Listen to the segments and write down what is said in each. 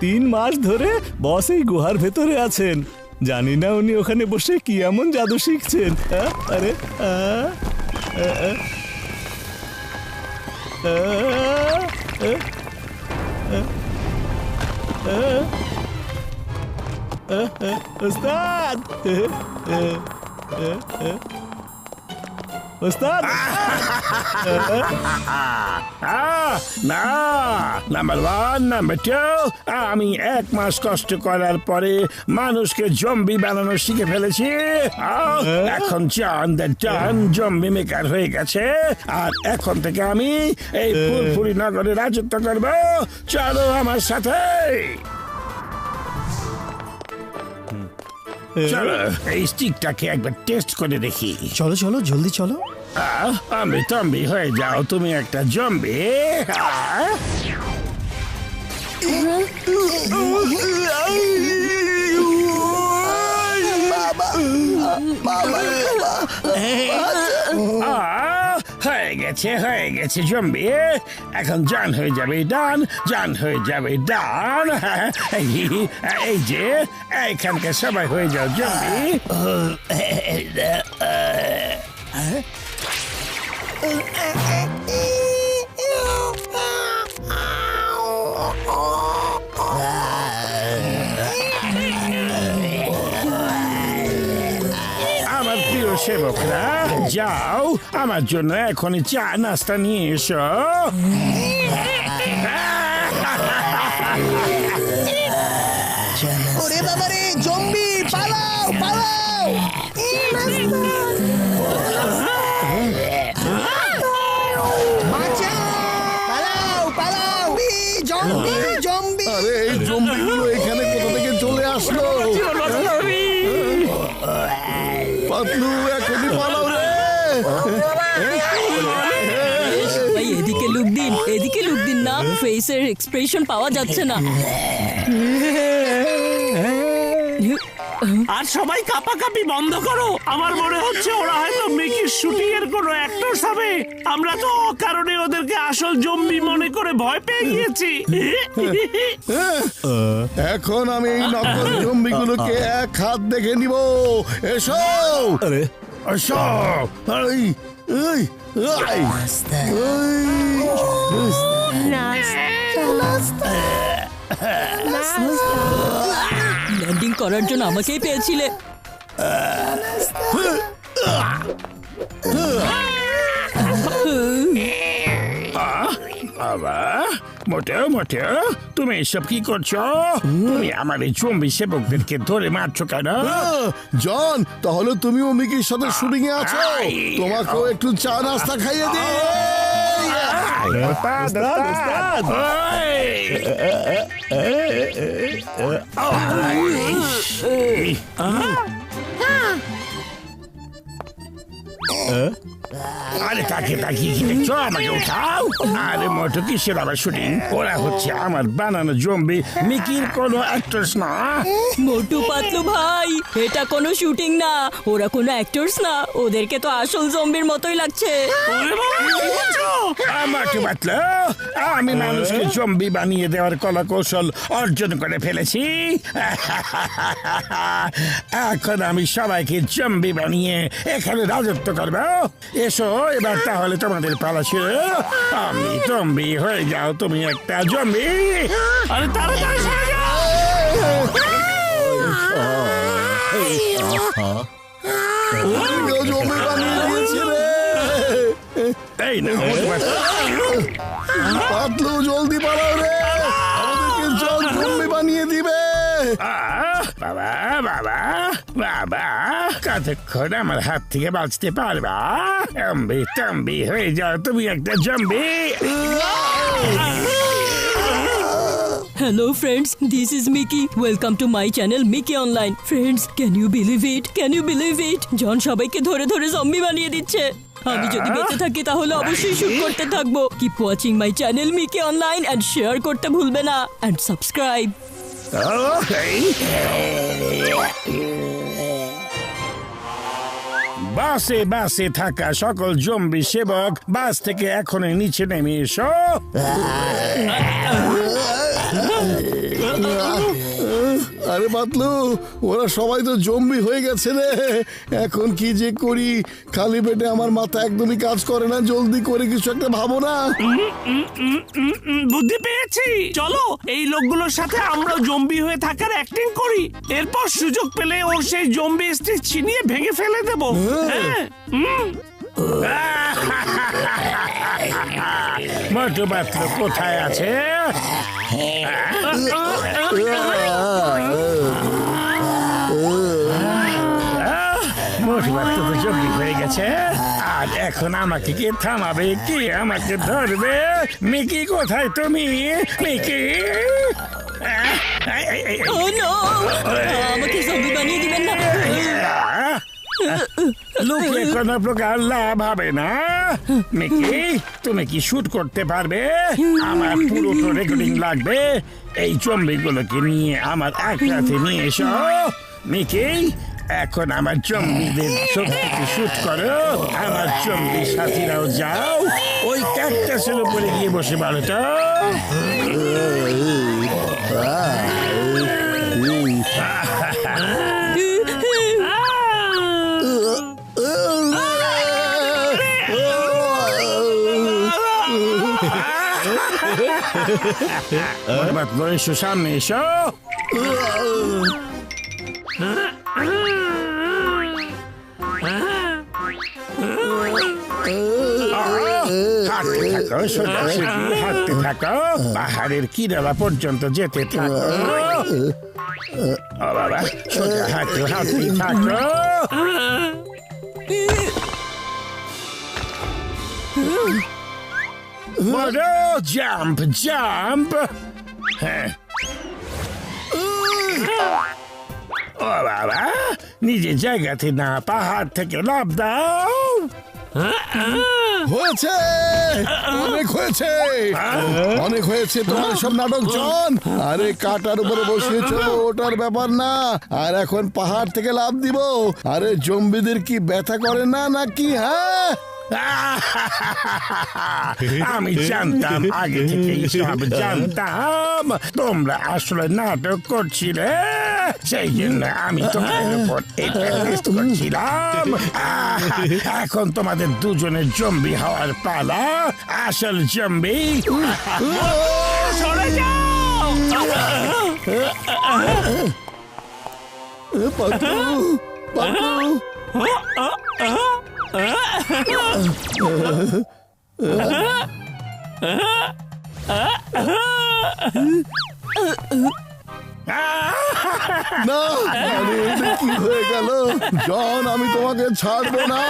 3 মাস ধরে বস এই গুহার ভেতরে আছেন। জানি না উনি ওখানে বসে কি এমন জাদু শিখছেন। আরে ওস্তাদ, ওস্তাদ। না, নাম্বার 1, নাম্বার 2, আমি 1 মাস কষ্ট করার পরে মানুষকে জম্বি বানানো শিখে ফেলেছি। এখন জন জম্বি মেকার হয়ে গেছে, আর এখন থেকে আমি এই ফুরফুরি নগরে রাজত্ব করব। চলো আমার সাথে। চলো এই স্টিকটাকে একবার টেস্ট করে দেখি। চলো চলো জলদি চলো। আমি জম্বি হয়ে যাও, তুমি একটা জম্বি। হয়ে গেছে জম্বি। এখন জান হয়ে যাবে ডান, জান হয়ে যাবে ডান। এই যে এইখানকার সবাই হয়ে যাও জম্বি। আমার প্রিয় সেবকরা, যাও আমার জন্য এখনই চা নাস্তা নিয়ে এসো। ওরে বাবা রে, জম্বি পালাও পালাও। পালাও পালাও, জম্বি জম্বি। আরে এই জম্বিগুলো এখানে কোথা থেকে চলে আসলো? পাতলু এখনই পালাও রে। ভাই এদিকে লুক দিন, এদিকে লুক দিন না, ফেসের এক্সপ্রেশন পাওয়া যাচ্ছে না। আর সবাই কাঁপাকাঁপি বন্ধ করো। আমার মনে হচ্ছে ওরা হয়তো মিকির শুটিং এর কোনো অ্যাক্টরস হবে। আমরা তো অকারণে ওদেরকে আসল জম্বি মনে করে ভয় পেয়ে গিয়েছি। এখন আমি এই নকল জম্বিগুলোকে এক হাত দেখে নিব। এসো। আরে এসো। এই এই এই ল্যান্ডিং করার জন্য আমাকেই পেয়েছিলে। মোটেও মোটেও তুমি এসব কি করছো? তুমি আমার এই জম্বি সেবকদেরকে ধরে মারছো কেন? জন, তাহলে তুমিও মিকির সাথে শুটিং এ আছো। তোমাকেও একটু চা নাস্তা খাইয়ে দিই। ওস্তাদ, ওস্তাদ। আরে তাকে তাকিয়ে কি দেখছো? আমাকে উঠাও। আরে মোটো কিসের আবার শুটিং? ওরা হচ্ছে আমার বানানো জম্বি, মিকির কোনো অ্যাক্টরস না। মোটু পাতলু ভাই, এটা কোনো শুটিং না, ওরা কোনো অ্যাক্টরস না, ওদেরকে তো আসল জম্বির মতোই লাগছে। আমাকে বাতলো, আমি মানুষকে জম্বি বানিয়ে দেওয়ার কলা কৌশল অর্জন করে ফেলেছি। এখন আমি সবাইকে জম্বি বানিয়ে এখানে রাজত্ব করবো। এসো এবার তাহলে তোমাদের পালা ছিল। আমি জম্বি হয়ে যাও, তুমি একটা জম্বি। আরে তাড়াতাড়ি সরে যাও। জম্বি বানিয়ে দিয়েছি রে। এই না পাতলু জলদি পালাও রে, আমাদেরকে জম্বি বানিয়ে দিবে। বাবা বাবা বাবা, কতক্ষণ আমার হাত থেকে বাঁচতে পারবা? জম্বি টম্বি হয়ে যাও, তুমি একটা zombie. Hello friends, this is Mickey. Welcome to my channel Mickey Online. Friends, can you believe it? Can you believe it? জন সবাইকে ধরে ধরে জম্বি বানিয়ে দিচ্ছে। আমি যদি বেঁচে থাকি তাহলে অবশ্যই শুট করতে থাকবো। Keep watching my channel Mickey Online and share করতে ভুলবে না and subscribe. বাসে বাসে থাকা সকল জম্বি সেবক, বাস থেকে এখনই নিচে নেমে এসো। আরে পাতলু, ওরা সবাই তো জম্বি হয়ে গেছে রে। এখন কি যে করি, খালি পেটে আমার মাথা একদমই কাজ করে না। জলদি করে কিছু একটা ভাবো না। বুদ্ধি পেয়েছি, চলো এই লোকগুলোর সাথে আমরা জম্বি হয়ে থাকার অ্যাক্টিং করি, এরপর সুযোগ পেলে ওর সেই জম্বি স্টিক ছিনিয়ে ভেঙে ফেলে দেবো। হ্যাঁ, মোটু পাতলু কোথায় আছে? মোটু পাতলু তো জম্বি হয়ে গেছে, আর এখন আমাকে কে থামাবে, কে আমাকে ধরবে? মিকি কোথায় তুমি? মিকি, ও নো, আমাকে জম্বি বানিয়ে দিবেন না। লুকিয়ে কোনো প্রকার লাভ হবে না। মিকি, তুমি কি শুট করতে পারবে? আমার পুরো রেকর্ডিং লাগবে। এই জম্বিগুলোকে নিয়ে আমার এক রাতে নিয়ে এসো। মিকি, এখন আমার জম্বিদের সবকিছু শুট করো। আমার জম্বি সাথীরাও যাও, ওই ক্যাকটাসের উপরে গিয়ে বসে পড়ো তো। এসো, সামনে এসো। হাঁটতে থাকো, সোজাসুজি হাঁটতে থাকো, পাহাড়ের কিনারা পর্যন্ত যেতে থাকো। ও বাবা, সোজা হাঁটো, হাঁটতে থাকো। বড় জাম্প, জাম্প। হ্যাঁ, ও বাবা, নিজের জায়গাতে না, পাহাড় থেকে লাফ দাও। হয়েছে, অনেক হয়েছে, অনেক হয়েছে তোমার সব নাটক জন। আরে কাটার উপরে বসিয়েছো, ওটার ব্যাপার না। আর এখন পাহাড় থেকে লাফ দিব? আরে জম্বিদের কি ব্যথা করে না নাকি? হ্যাঁ, আমি জানতাম, আগে থেকে সব জানতাম। তোমরা আসলে নাটক করছিলে, সেই জন্য আমি তোমাদের উপর এটা টেস্ট করছিলাম। এখন তোমাদের দুজনের জম্বি হওয়ার পালা। আসল জম্বি সরে যাও। পাতলু, পাতলু। না, আরে এটা কি হয়ে গেল জন? আমি তোমাকে ছাড়বো না।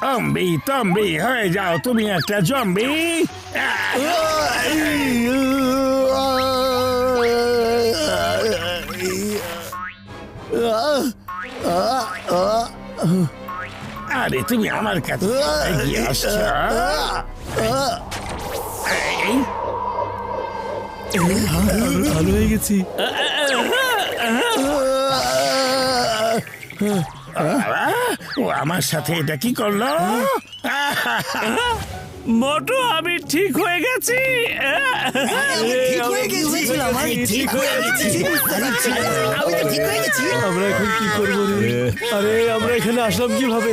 জম্বি, তম্বি হয়ে যাও, তুমি একটা জম্বি। আরে তুমি আমার কাছে এগিয়ে আসছো। ভালো হয়ে গেছি। ও আমার সাথে এটা কি করলো? মোটু, আমি ঠিক হয়ে গেছি। আমরা এখন কি করবো রে? আরে আমরা এখানে আসলাম কিভাবে?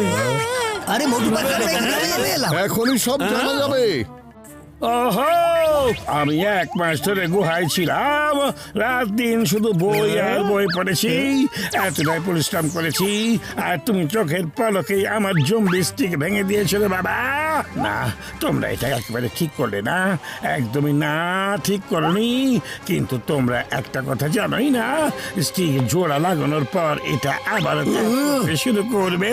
আরে মোটু পাতলু, আমরা এখানে কিভাবে এলাম? এখনই সব জানা যাবে। ওহো, আমি 1 মাস ধরে গুহায় ছিলাম, রাত দিন শুধু বই আর বই পড়েছি, এতটাই পরিশ্রম করেছি, আর তুমি চোখের পলকেই আমার জম্বি স্টিক ভেঙে দিয়েছো রে বাবা। না, তোমরা এটা একেবারে ঠিক করলে না, একদমই না, ঠিক করনি। কিন্তু তোমরা একটা কথা জানোই না, স্টিক জোড়া লাগানোর পর এটা আবার শুরু করবে।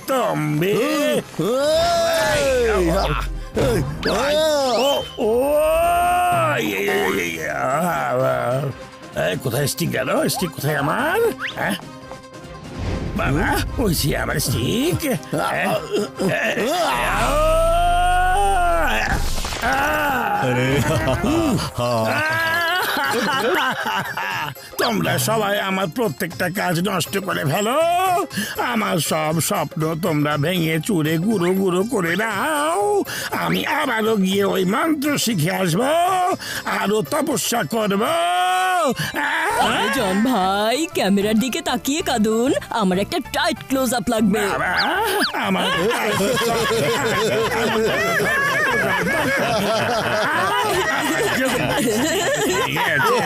তম্বে কোথায় স্টিক গেল? স্টিক কোথায় আমার? বাবা, ওই যে আমার স্টিক। তোমরা সবাই আমার প্রত্যেকটা কাজ নষ্ট করে ফেলো, আমার সব স্বপ্ন তোমরা ভেঙে চুরে গুঁড়ো গুঁড়ো করে দাও। আমি আবারও গিয়ে ওই মন্ত্র শিখে আসবো, আরো তপস্যা করবো। আরে জন ভাই, ক্যামেরার দিকে তাকিয়ে কাঁদুন, আমার একটা টাইট ক্লোজ আপ লাগবে। আমার ঠিক আছে।